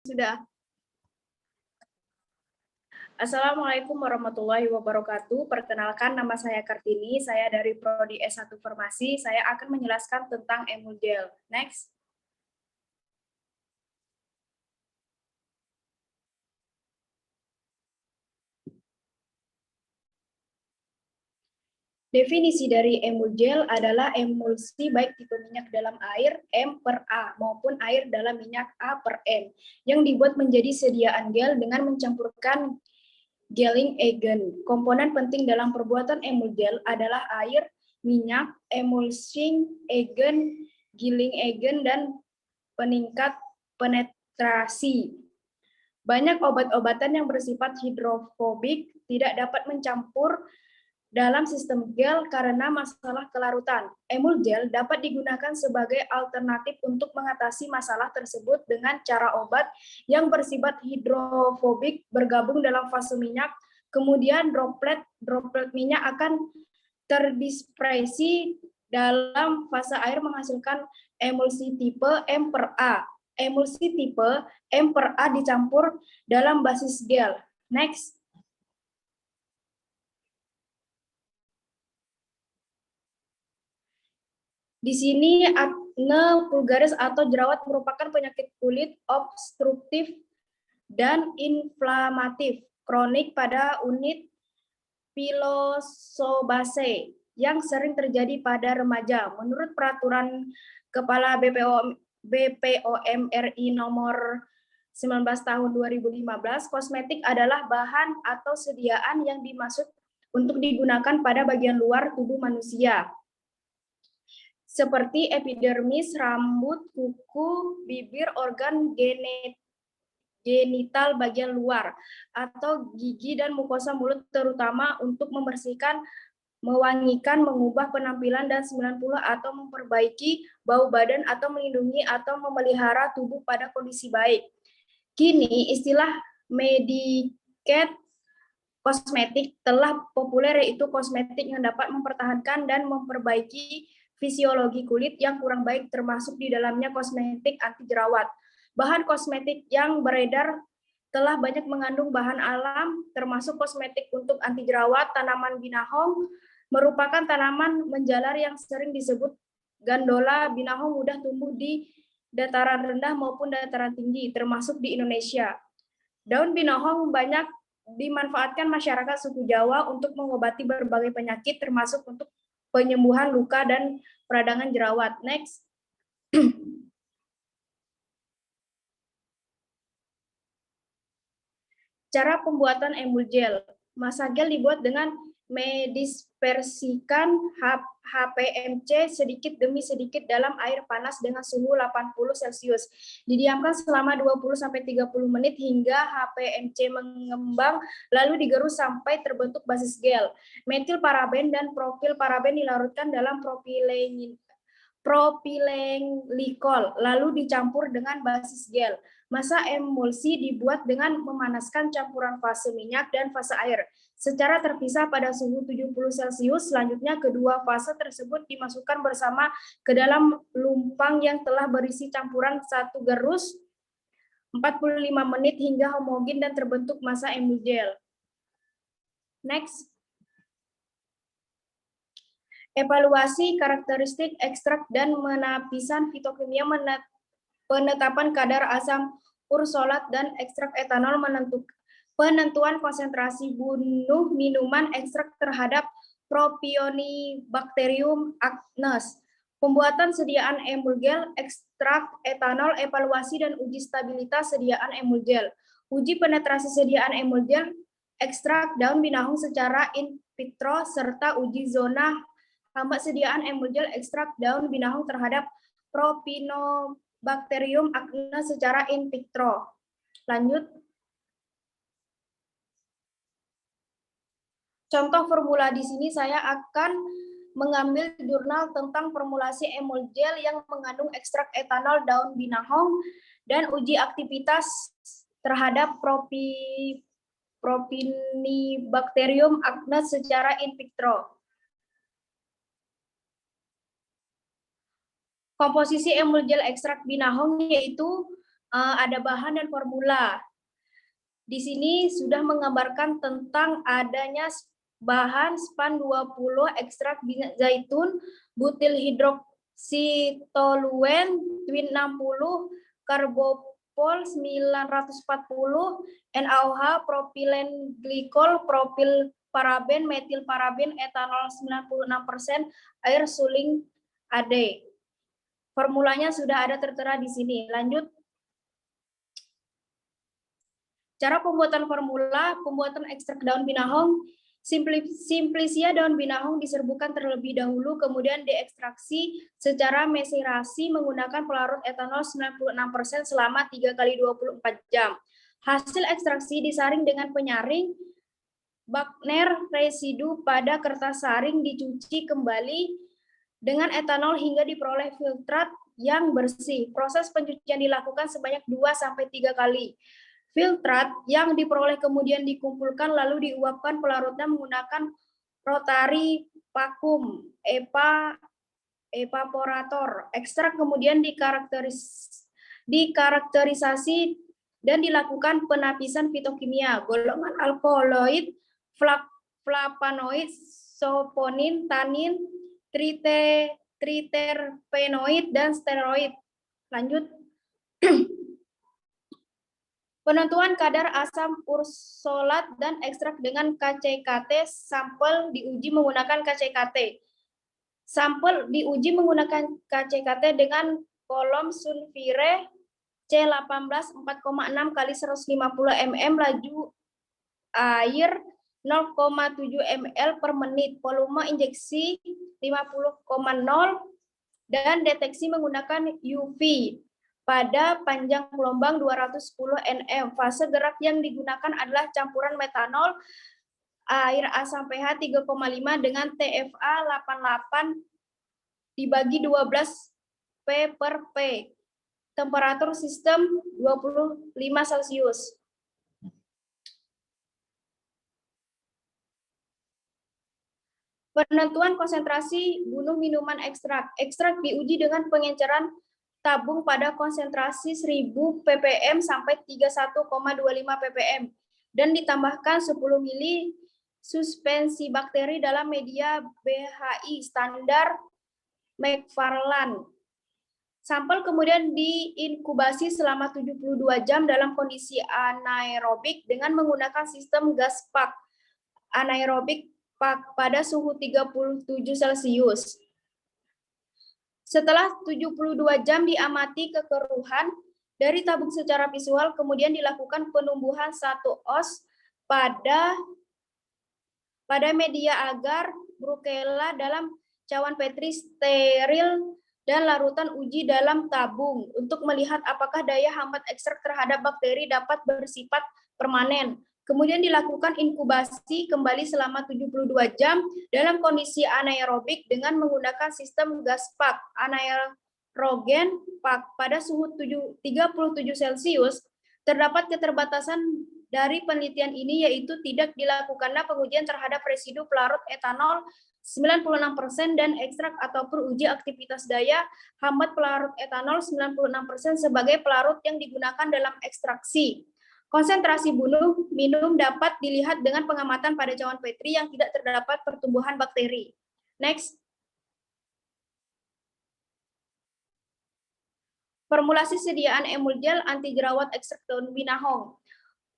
Sudah. Assalamualaikum warahmatullahi wabarakatuh. Perkenalkan, nama saya Kartini. Saya dari Prodi S1 Farmasi. Saya akan menjelaskan tentang Emulgel. Next. Definisi dari emulgel adalah emulsi baik tipe minyak dalam air M per A maupun air dalam minyak A per M yang dibuat menjadi sediaan gel dengan mencampurkan gelling agent. Komponen penting dalam perbuatan emulgel adalah air, minyak, emulsing agent, gelling agent, dan peningkat penetrasi. Banyak obat-obatan yang bersifat hidrofobik tidak dapat mencampur dalam sistem gel karena masalah kelarutan. Emulgel dapat digunakan sebagai alternatif untuk mengatasi masalah tersebut dengan cara obat yang bersifat hidrofobik bergabung dalam fase minyak, kemudian droplet minyak akan terdispersi dalam fase air menghasilkan emulsi tipe M per A. Emulsi tipe M per A dicampur dalam basis gel. Next. Di sini akne vulgaris atau jerawat merupakan penyakit kulit obstruktif dan inflamatif kronik pada unit pilosobacea yang sering terjadi pada remaja. Menurut peraturan Kepala BPOM RI nomor 19 tahun 2015, kosmetik adalah bahan atau sediaan yang dimaksud untuk digunakan pada bagian luar tubuh manusia, seperti epidermis, rambut, kuku, bibir, organ genital bagian luar, atau gigi dan mukosa mulut, terutama untuk membersihkan, mewangikan, mengubah penampilan dan 90 atau memperbaiki bau badan atau melindungi atau memelihara tubuh pada kondisi baik. Kini istilah medicated kosmetik telah populer, yaitu kosmetik yang dapat mempertahankan dan memperbaiki fisiologi kulit yang kurang baik, termasuk di dalamnya kosmetik anti jerawat. Bahan kosmetik yang beredar telah banyak mengandung bahan alam, termasuk kosmetik untuk anti jerawat. Tanaman binahong merupakan tanaman menjalar yang sering disebut gandola. Binahong mudah tumbuh di dataran rendah maupun dataran tinggi, termasuk di Indonesia. Daun binahong banyak dimanfaatkan masyarakat suku Jawa untuk mengobati berbagai penyakit, termasuk untuk penyembuhan luka dan peradangan jerawat. Next. Cara pembuatan emulgel. Massa gel dibuat dengan mendispersikan HPMC sedikit demi sedikit dalam air panas dengan suhu 80 Celcius. Didiamkan selama 20-30 menit hingga HPMC mengembang, lalu digerus sampai terbentuk basis gel. Metil paraben dan propil paraben dilarutkan dalam propylenglikol, lalu dicampur dengan basis gel. Massa emulsi dibuat dengan memanaskan campuran fase minyak dan fase air secara terpisah pada suhu 70 Celcius. Selanjutnya, kedua fase tersebut dimasukkan bersama ke dalam lumpang yang telah berisi campuran satu gerus 45 menit hingga homogen dan terbentuk massa emulgel. Next. Evaluasi karakteristik ekstrak dan penapisan fitokimia, penetapan kadar asam ursolat dan ekstrak etanol, penentuan konsentrasi bunuh minuman ekstrak terhadap Propionibacterium acnes, pembuatan sediaan emulgel, ekstrak etanol, evaluasi dan uji stabilitas sediaan emulgel, uji penetrasi sediaan emulgel, ekstrak daun binahong secara in vitro, serta uji zona hama sediaan emulgel ekstrak daun binahong terhadap Propionibacterium acnes secara in vitro. Lanjut. Contoh formula di sini saya akan mengambil jurnal tentang formulasi emulgel yang mengandung ekstrak etanol daun binahong dan uji aktivitas terhadap Propionibacterium acnes secara in vitro. Komposisi emulgel ekstrak binahong yaitu ada bahan dan formula. Di sini sudah menggambarkan tentang adanya bahan SPAN 20, ekstrak minyak zaitun, butil hidroksitoluen, twin 60, karbopol 940, NaOH, propilen glikol, propil paraben, metil paraben, etanol 96%, air suling AD. Formulanya sudah ada tertera di sini. Lanjut. Cara pembuatan formula, pembuatan ekstrak daun binahong, simplisia daun binahong diserbukan terlebih dahulu, kemudian diekstraksi secara meserasi menggunakan pelarut etanol 96% selama 3 kali 24 jam. Hasil ekstraksi disaring dengan penyaring, Wagner residu pada kertas saring dicuci kembali dengan etanol hingga diperoleh filtrat yang bersih. Proses pencucian dilakukan sebanyak 2-3 kali. Filtrat yang diperoleh kemudian dikumpulkan lalu diuapkan pelarutnya menggunakan rotary vacuum evaporator. Ekstrak kemudian dikarakterisasi dan dilakukan penapisan fitokimia, golongan alkaloid, flavonoid, saponin, tanin, triterpenoid, dan steroid. Lanjut. Penentuan kadar asam ursolat dan ekstrak dengan KCKT, sampel diuji menggunakan KCKT. Sampel diuji menggunakan KCKT dengan kolom sulfire C18 4,6 kali 150 mm, laju air 0,7 ml per menit, volume injeksi 50,0, dan deteksi menggunakan UV pada panjang gelombang 210 nm. Fase gerak yang digunakan adalah campuran metanol, air asam pH 3,5 dengan TFA 88 dibagi 12 P per P. Temperatur sistem 25 Celcius. Penentuan konsentrasi bunuh minuman ekstrak. Ekstrak diuji dengan pengenceran tabung pada konsentrasi 1000 ppm sampai 31,25 ppm dan ditambahkan 10 ml suspensi bakteri dalam media BHI standar McFarland. Sampel kemudian diinkubasi selama 72 jam dalam kondisi anaerobik dengan menggunakan sistem gas pack anaerobik pada suhu 37 Celcius. Setelah 72 jam diamati kekeruhan dari tabung secara visual, kemudian dilakukan penumbuhan satu os pada media agar Brucella dalam cawan Petri steril dan larutan uji dalam tabung untuk melihat apakah daya hambat ekstrak terhadap bakteri dapat bersifat permanen. Kemudian dilakukan inkubasi kembali selama 72 jam dalam kondisi anaerobik dengan menggunakan sistem gas pack anaerogen pack pada suhu 37 Celcius. Terdapat keterbatasan dari penelitian ini, yaitu tidak dilakukannya pengujian terhadap residu pelarut etanol 96% dan ekstrak ataupun uji aktivitas daya hambat pelarut etanol 96% sebagai pelarut yang digunakan dalam ekstraksi. Konsentrasi bunuh minum dapat dilihat dengan pengamatan pada cawan Petri yang tidak terdapat pertumbuhan bakteri. Next. Formulasi sediaan emulgel anti jerawat ekstrak daun binahong.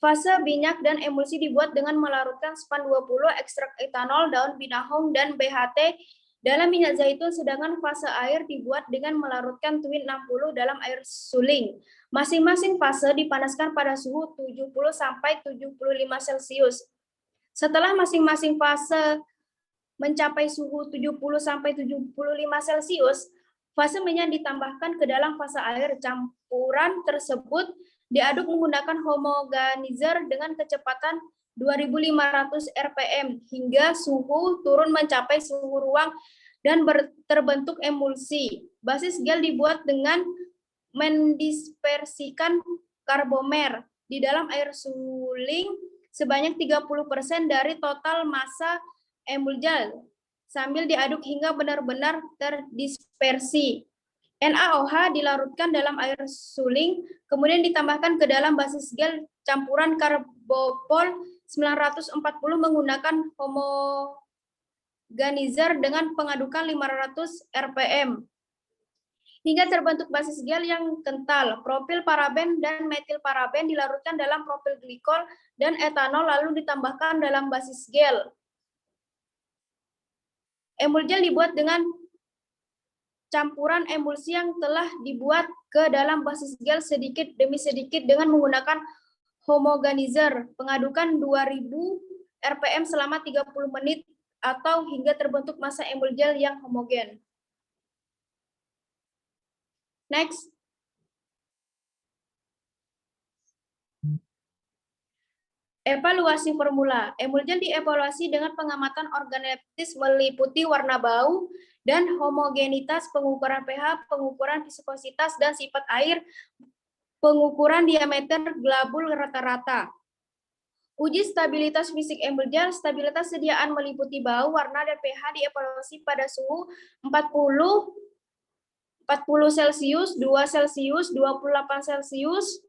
Fase minyak dan emulsi dibuat dengan melarutkan SPAN 20, ekstrak etanol, daun binahong, dan BHT dalam minyak zaitun, sedangkan fase air dibuat dengan melarutkan twin 60 dalam air suling. Masing-masing fase dipanaskan pada suhu 70 sampai 75 Celcius. Setelah masing-masing fase mencapai suhu 70 sampai 75 Celcius, fase minyak ditambahkan ke dalam fase air. Campuran tersebut diaduk menggunakan homogenizer dengan kecepatan 2500 rpm hingga suhu turun mencapai suhu ruang dan terbentuk emulsi. Basis gel dibuat dengan mendispersikan karbomer di dalam air suling sebanyak 30% dari total massa emulgel sambil diaduk hingga benar-benar terdispersi. NaOH dilarutkan dalam air suling, kemudian ditambahkan ke dalam basis gel campuran karbopol 940 menggunakan homogenizer dengan pengadukan 500 rpm. Hingga terbentuk basis gel yang kental. Propil paraben dan metil paraben dilarutkan dalam propil glikol dan etanol lalu ditambahkan dalam basis gel. Emulgel dibuat dengan campuran emulsi yang telah dibuat ke dalam basis gel sedikit demi sedikit dengan menggunakan homogenizer. Pengadukan 2000 rpm selama 30 menit atau hingga terbentuk massa emulgel yang homogen. Next. Evaluasi formula. Emulgen dievaluasi dengan pengamatan organoleptis meliputi warna bau dan homogenitas, pengukuran pH, pengukuran viskositas dan sifat air, pengukuran diameter glabul rata-rata. Uji stabilitas fisik emulgen, stabilitas sediaan meliputi bau, warna, dan pH dievaluasi pada suhu 40 Celcius, 2 Celcius, 28 Celcius,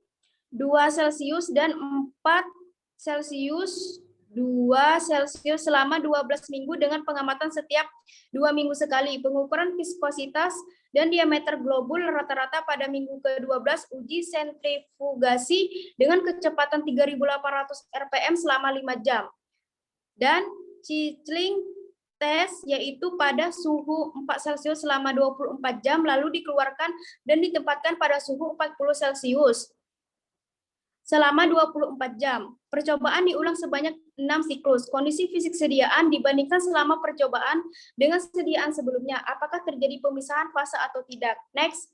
2 Celcius, dan 4 Celcius, 2 Celcius selama 12 minggu dengan pengamatan setiap 2 minggu sekali. Pengukuran viskositas dan diameter globul rata-rata pada minggu ke-12, uji sentrifugasi dengan kecepatan 3.800 rpm selama 5 jam. Dan Chilling test yaitu pada suhu 4 Celcius selama 24 jam lalu dikeluarkan dan ditempatkan pada suhu 40 Celcius selama 24 jam. Percobaan diulang sebanyak 6 siklus. Kondisi fisik sediaan dibandingkan selama percobaan dengan sediaan sebelumnya. Apakah terjadi pemisahan fase atau tidak? Next.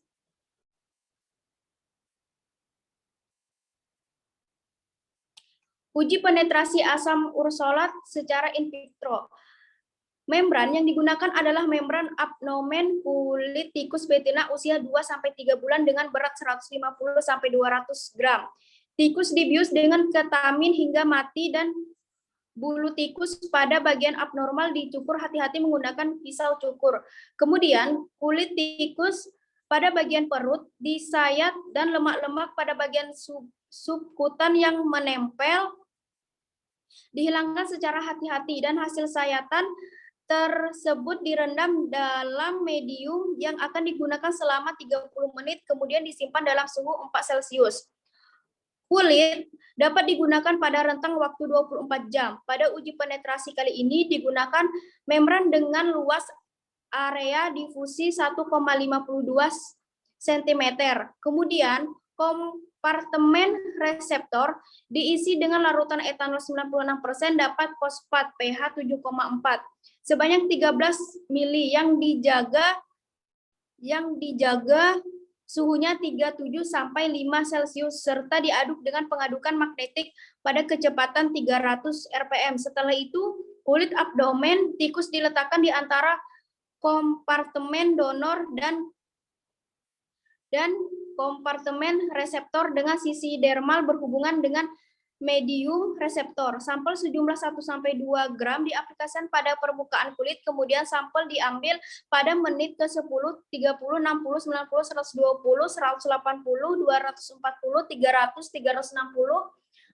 Uji penetrasi asam ursolat secara in vitro. Membran yang digunakan adalah membran abnomen kulit tikus betina usia 2-3 bulan dengan berat 150-200 gram. Tikus dibius dengan ketamin hingga mati dan bulu tikus pada bagian abnormal dicukur hati-hati menggunakan pisau cukur. Kemudian kulit tikus pada bagian perut disayat dan lemak-lemak pada bagian subkutan yang menempel dihilangkan secara hati-hati dan hasil sayatan tersebut direndam dalam medium yang akan digunakan selama 30 menit kemudian disimpan dalam suhu 4 Celcius. Kulit dapat digunakan pada rentang waktu 24 jam. Pada uji penetrasi kali ini digunakan membran dengan luas area difusi 1,52 cm. Kemudian kompartemen reseptor diisi dengan larutan etanol 96% dapat fosfat pH 7,4 sebanyak 13 mili yang dijaga suhunya 37 sampai 5 Celcius serta diaduk dengan pengadukan magnetik pada kecepatan 300 rpm. Setelah itu, kulit abdomen tikus diletakkan di antara kompartemen donor dan kompartemen reseptor dengan sisi dermal berhubungan dengan medium reseptor. Sampel sejumlah 1-2 gram diaplikasikan pada permukaan kulit, kemudian sampel diambil pada menit ke-10, 30, 60, 90, 120, 180, 240, 300, 360,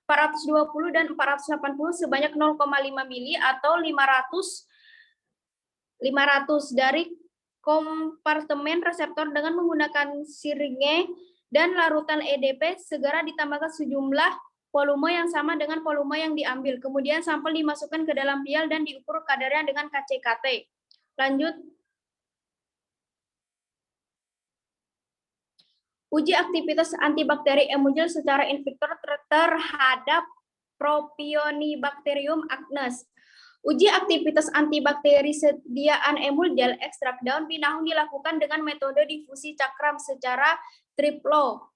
420, dan 480 sebanyak 0,5 mili atau 500 dari kompartemen reseptor dengan menggunakan siringe dan larutan EDP segera ditambahkan sejumlah volume yang sama dengan volume yang diambil. Kemudian sampel dimasukkan ke dalam vial dan diukur kadarnya dengan KCKT. Lanjut. Uji aktivitas antibakteri emulgen secara in vitro terhadap Propionibacterium acnes. Uji aktivitas antibakteri sediaan emulgel ekstrak daun pinahun dilakukan dengan metode difusi cakram secara triplo.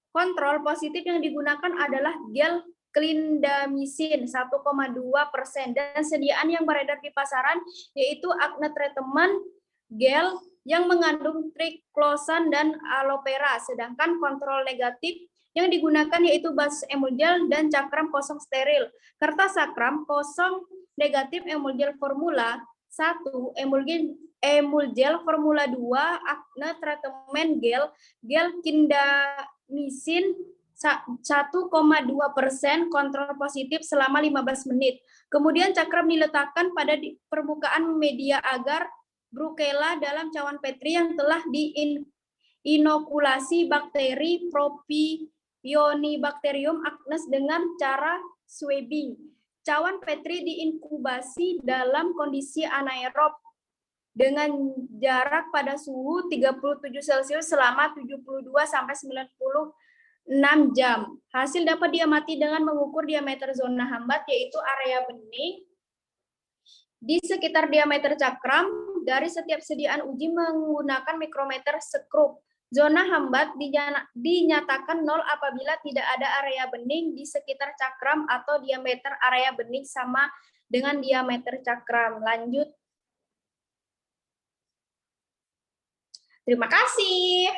Kontrol positif yang digunakan adalah gel clindamycin 1,2% dan sediaan yang beredar di pasaran yaitu acne treatment gel yang mengandung triclosan dan aloe vera. Sedangkan kontrol negatif yang digunakan yaitu basis emulgel dan cakram kosong steril. Kertas cakram kosong negatif emulgel formula 1 emulgen Emulgel Formula 2, Acne Treatment Gel, Gel Kindamisin 1,2% kontrol positif selama 15 menit. Kemudian cakram diletakkan pada permukaan media agar Brucella dalam cawan Petri yang telah diinokulasi bakteri Propionibacterium acnes dengan cara swabbing. Cawan Petri diinkubasi dalam kondisi anaerob dengan jarak pada suhu 37 Celcius selama 72 sampai 96 jam. Hasil dapat diamati dengan mengukur diameter zona hambat, yaitu area bening di sekitar diameter cakram. Dari setiap sediaan uji menggunakan mikrometer skrup. Zona hambat dinyatakan 0 apabila tidak ada area bening di sekitar cakram atau diameter area bening sama dengan diameter cakram. Lanjut. Terima kasih.